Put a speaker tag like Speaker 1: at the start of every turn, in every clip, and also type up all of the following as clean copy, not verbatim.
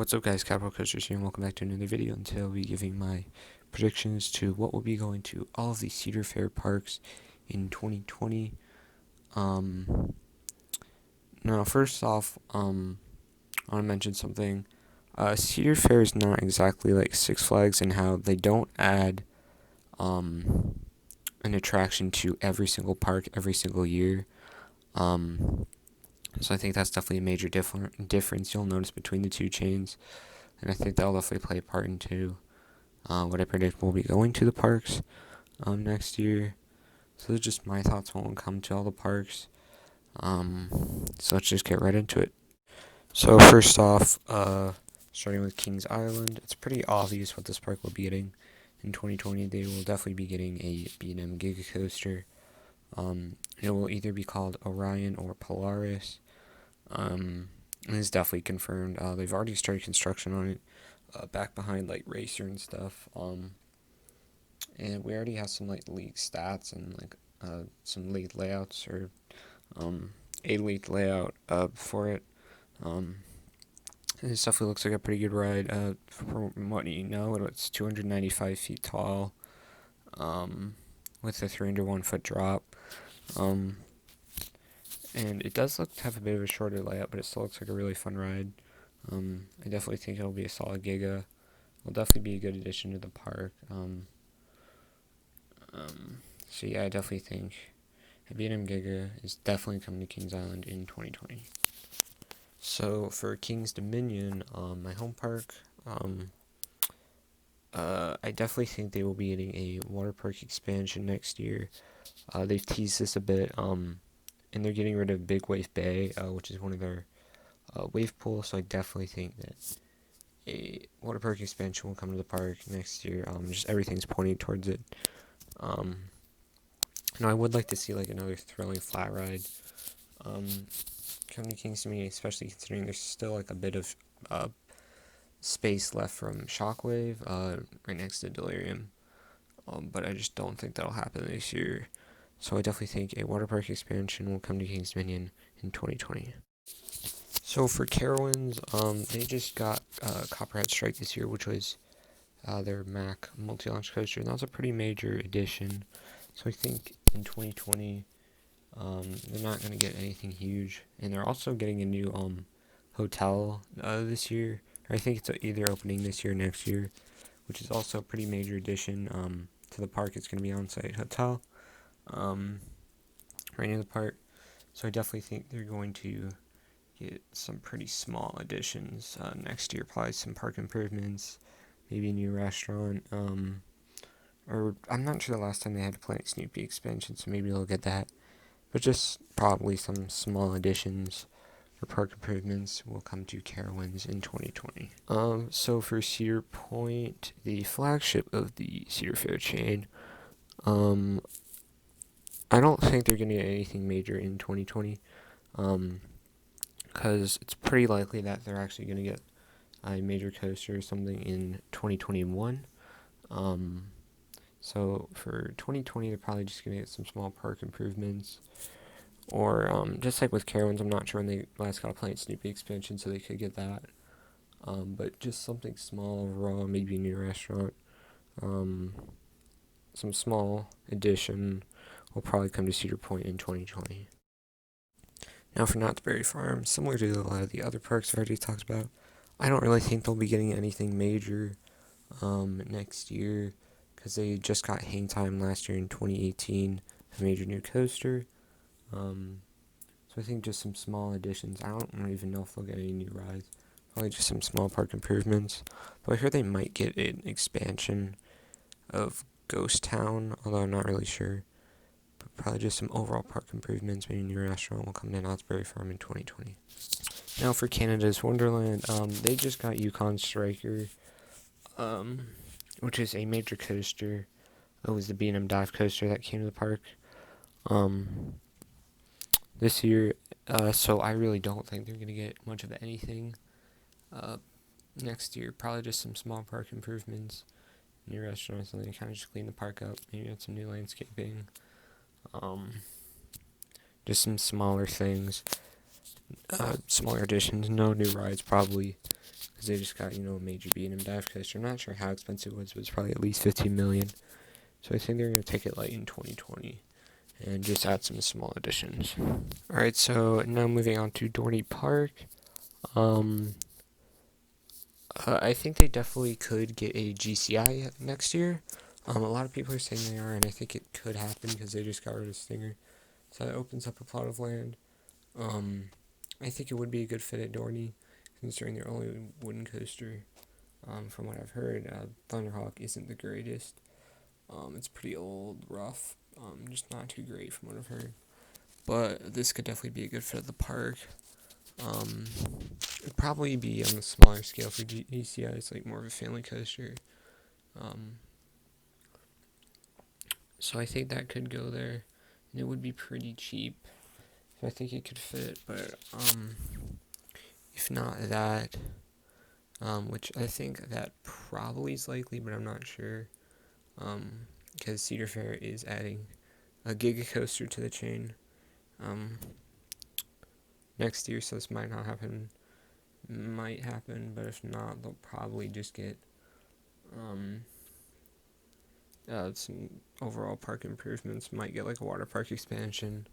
Speaker 1: What's up guys, Capital Coasters here and welcome back to another video. And today I'll be giving my predictions to what will be going to all of the Cedar Fair parks in 2020. Now first off, I want to mention something. Cedar Fair is not exactly like Six Flags in how they don't add an attraction to every single park every single year. So I think that's definitely a major difference you'll notice between the two chains, and I think that'll definitely play a part into what I predict will be going to the parks next year. So those are just my thoughts when it comes to all the parks. So let's just get right into it. So first off, starting with Kings Island, it's pretty obvious what this park will be getting in 2020. They will definitely be getting a B&M Giga Coaster. It will either be called Orion or Polaris. And it's definitely confirmed. They've already started construction on it, back behind like Racer and stuff. And we already have some like leaked stats and like some leaked layouts or a leaked layout for it. It definitely looks like a pretty good ride. From what you know, it's 295 feet tall, with a 301-foot drop. And it does look to have a bit of a shorter layout, but it still looks like a really fun ride. I definitely think it'll be a solid Giga. It'll definitely be a good addition to the park. So yeah, I definitely think a B&M Giga is definitely coming to Kings Island in 2020. So for Kings Dominion, my home park, I definitely think they will be getting a water park expansion next year. They've teased this a bit, and they're getting rid of Big Wave Bay, which is one of their wave pools, so I definitely think that a water park expansion will come to the park next year. Just everything's pointing towards it. I would like to see like another thrilling flat ride come to Kings Dominion, especially considering there's still like a bit of space left from Shockwave right next to Delirium. But I just don't think that'll happen this year. So I definitely think a water park expansion will come to Kings Dominion in 2020. So for Carowinds, they just got Copperhead Strike this year, which was their Mac multi-launch coaster, and that was a pretty major addition. So I think in 2020, they're not going to get anything huge, and they're also getting a new hotel this year. I think it's either opening this year or next year, which is also a pretty major addition to the park. It's going to be on-site hotel right near the park. So I definitely think they're going to get some pretty small additions next year. Probably some park improvements, maybe a new restaurant. Or I'm not sure the last time they had a Planet Snoopy expansion, so maybe they'll get that. But just probably some small additions for park improvements will come to Carowinds in 2020. So for Cedar Point, the flagship of the Cedar Fair chain, I don't think they're going to get anything major in 2020, because it's pretty likely that they're actually going to get a major coaster or something in 2021. So for 2020, they're probably just going to get some small park improvements. Or just like with Carowinds, I'm not sure when they last got a Planet Snoopy expansion, so they could get that. But just something small overall, maybe a new restaurant. Some small addition will probably come to Cedar Point in 2020. Now for Knott's Berry Farm, similar to a lot of the other parks I already talked about, I don't really think they'll be getting anything major next year, because they just got Hang Time last year in 2018, a major new coaster. So I think just some small additions. I don't even know if they'll get any new rides. Probably just some small park improvements. But I heard they might get an expansion of Ghost Town, although I'm not really sure. But probably just some overall park improvements. Maybe a new restaurant will come to Knott's Berry Farm in 2020. Now for Canada's Wonderland, they just got Yukon Striker, which is a major coaster. It was the B&M dive coaster that came to the park this year. So I really don't think they're going to get much of anything next year. Probably just some small park improvements, new restaurants, something to kind of just clean the park up. Maybe add some new landscaping. Just some smaller things, smaller additions. No new rides probably, because they just got, a major B&M dive coaster. I'm not sure how expensive it was, but it's probably at least $15 million. So I think they're going to take it light in 2020 and just add some small additions. Alright, so now moving on to Dorney Park. I think they definitely could get a GCI next year. A lot of people are saying they are, and I think it could happen because they just got rid of Stinger. So that opens up a plot of land. I think it would be a good fit at Dorney, considering their only wooden coaster. From what I've heard, Thunderhawk isn't the greatest. It's pretty old, rough, just not too great from what I've heard. But this could definitely be a good fit at the park. It'd probably be on the smaller scale for GCI. It's like more of a family coaster. So I think that could go there, and it would be pretty cheap. So I think it could fit, but if not that, which I think that probably is likely, but I'm not sure, because Cedar Fair is adding a Giga Coaster to the chain next year, so this might not happen. Might happen, but if not, they'll probably just get some overall park improvements. Might get like a water park expansion.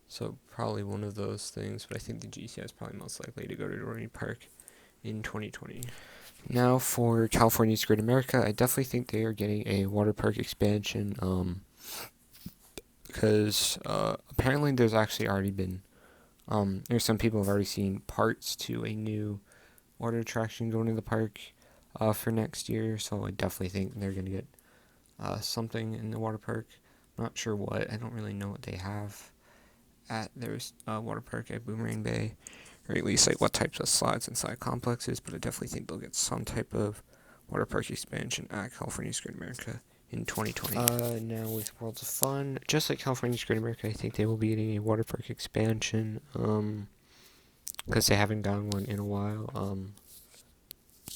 Speaker 1: So probably one of those things, but I think the GCI is probably most likely to go to Dorney Park in 2020. Now for California's Great America, I definitely think they are getting a water park expansion, because apparently there's actually already been, there's some people have already seen parts to a new water attraction going to the park for next year, so I definitely think they're going to get something in the water park. Not sure what, I don't really know what they have at their water park at Boomerang Bay, or at least like what types of slides inside complexes, but I definitely think they'll get some type of water park expansion at California's Great America in 2020. Now with Worlds of Fun, just like California's Great America, I think they will be getting a water park expansion, because they haven't gotten one in a while.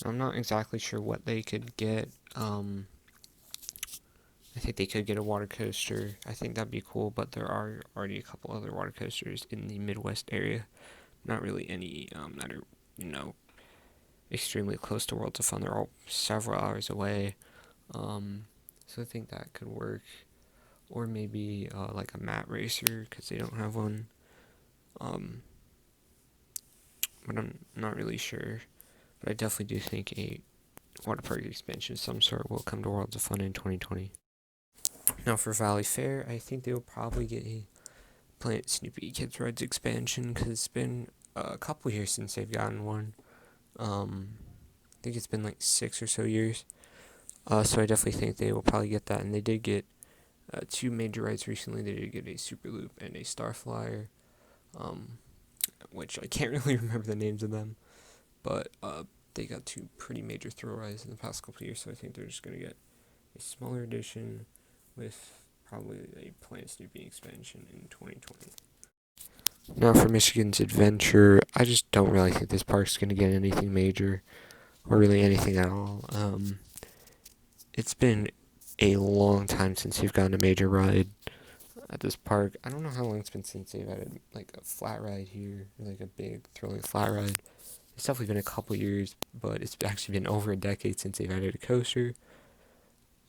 Speaker 1: I'm not exactly sure what they could get. I think they could get a water coaster. I think that'd be cool, but there are already a couple other water coasters in the Midwest area. Not really any that are, extremely close to Worlds of Fun. They're all several hours away. So I think that could work. Or maybe like a mat racer, because they don't have one. But I'm not really sure. But I definitely do think a water park expansion of some sort will come to Worlds of Fun in 2020. Now for Valley Fair, I think they will probably get a Planet Snoopy Kids Rides expansion, because it's been a couple years since they've gotten one. I think it's been like 6 or so years. So I definitely think they will probably get that, and they did get 2 major rides recently. They did get a Super Loop and a Starflyer, which I can't really remember the names of them, but they got 2 pretty major thrill rides in the past couple of years, so I think they're just going to get a smaller edition with probably a Planet Snoopy expansion in 2020. Now for Michigan's Adventure, I just don't really think this park's going to get anything major, or really anything at all. It's been a long time since you've gotten a major ride at this park. I don't know how long it's been since they've added like a flat ride here, or like a big thrilling flat ride. It's definitely been a couple years, but it's actually been over a decade since they've added a coaster.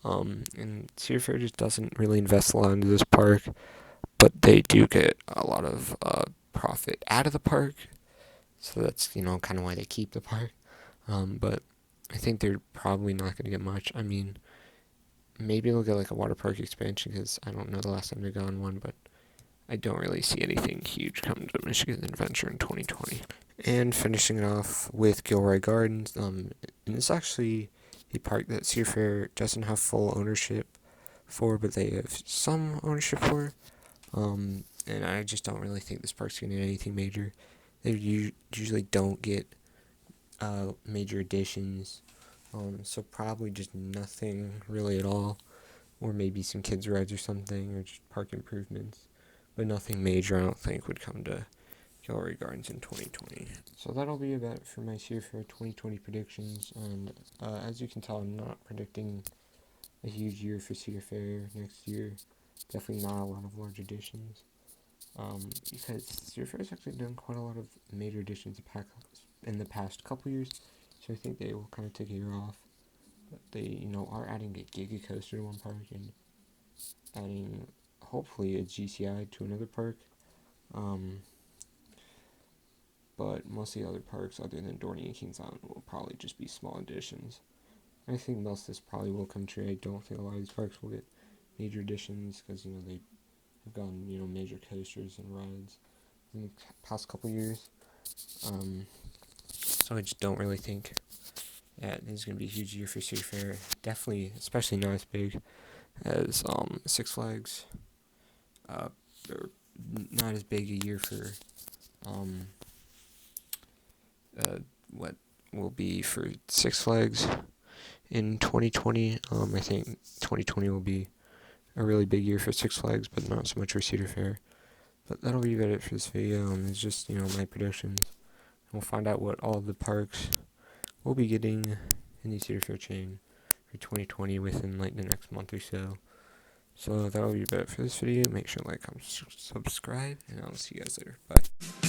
Speaker 1: And Cedar Fair just doesn't really invest a lot into this park, but they do get a lot of profit out of the park, so that's kind of why they keep the park. But I think they're probably not going to get much. I mean, maybe they'll get like a water park expansion, because I don't know the last time they've gone one, but I don't really see anything huge come to Michigan Adventure in 2020. And finishing it off with Gilroy Gardens, and it's actually a park that Cedar Fair doesn't have full ownership for, but they have some ownership for. And I just don't really think this park's going to get anything major. They usually don't get major additions, so probably just nothing really at all, or maybe some kids rides or something, or just park improvements, but nothing major I don't think would come to Gilroy Gardens in 2020. So that'll be about it for my Cedar Fair 2020 predictions, and as you can tell, I'm not predicting a huge year for Cedar Fair next year. Definitely not a lot of large additions. Because Cedar Fair has actually done quite a lot of major additions in the past couple years, so I think they will kind of take a year off. But they, are adding a Giga Coaster to one park and adding, hopefully, a GCI to another park. But most of the other parks, other than Dorney and Kings Island, will probably just be small additions. I think most of this probably will come true. I don't think a lot of these parks will get major additions because, they have gone, major coasters and rides in the past couple years. So I just don't really think that this is going to be a huge year for Cedar Fair. Definitely, especially not as big as Six Flags. Or not as big a year for what will be for Six Flags in 2020. I think 2020 will be a really big year for Six Flags, but not so much for Cedar Fair. But that'll be about it for this video. It's just, my predictions. We'll find out what all of the parks will be getting in the Cedar Fair chain for 2020 within, the next month or so. So that'll be about it for this video. Make sure to like, comment, subscribe, and I'll see you guys later. Bye.